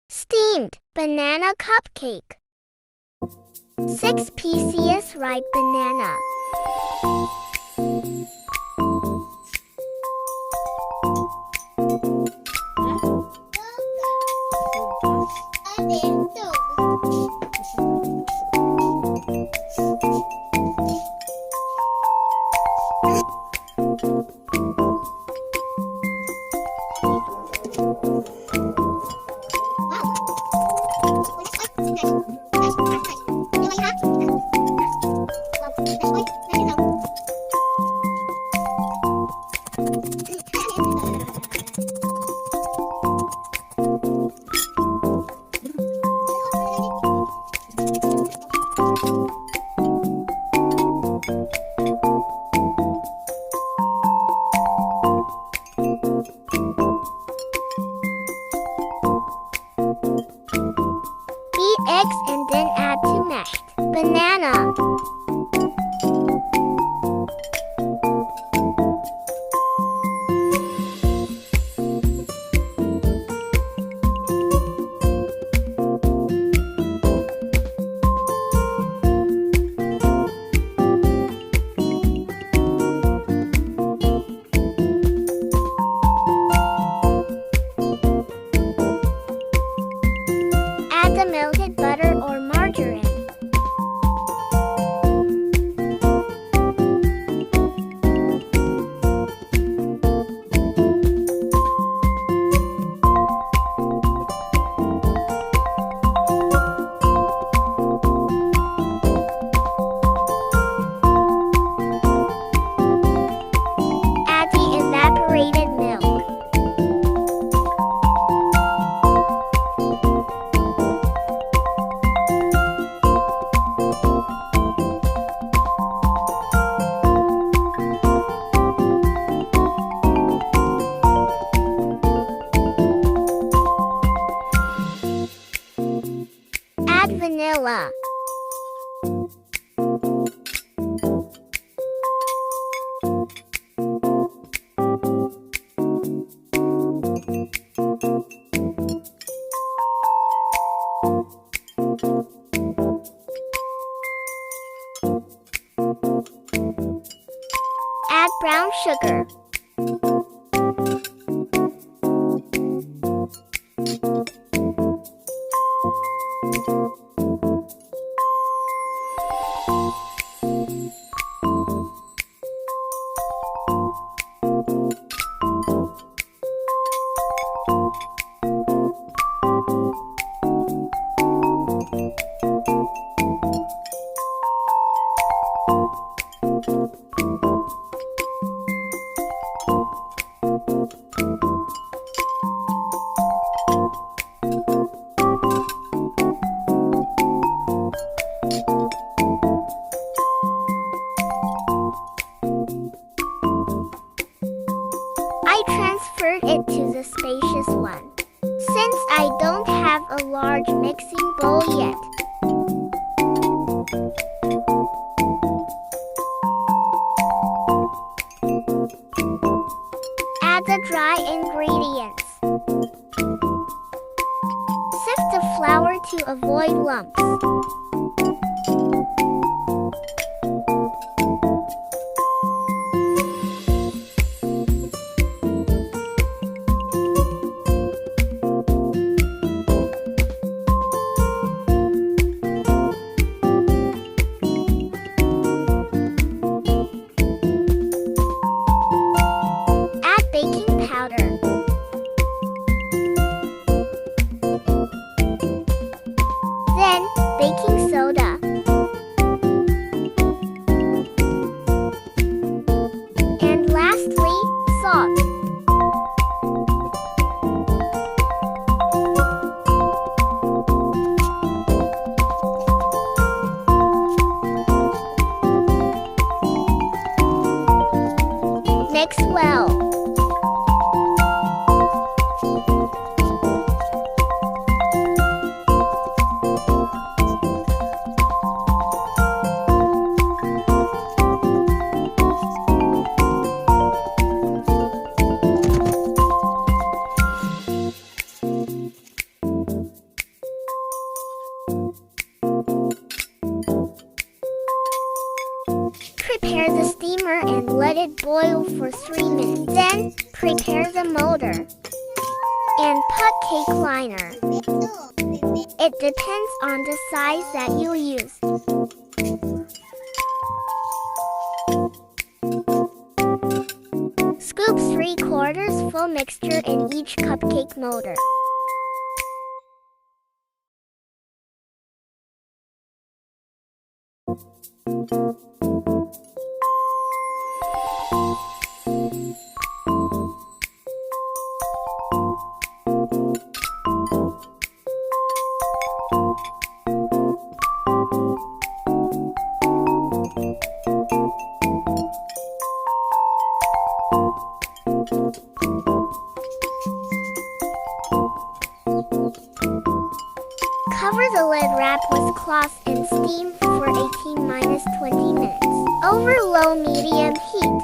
Steamed banana cupcake. 6 pieces ripe banana. Beat eggs and then add to mashed banana. Add the melted butter or margarine. Add the evaporated milk. Add vanilla. Add brown sugar. I transferred it to the spacious one, since I don't have a large mixing bowl yet. Add the dry ingredients. Sift the flour to avoid lumps. Add baking powder. Then, baking soda. And lastly, salt. Mix well. for 3 minutes. Then, prepare the motor and put cake liner. It depends on the size that you use. Scoop 3/4 full mixture in each cupcake motor. Cover the lid, wrap with cloth and steam for 18–20 minutes over low-medium heat.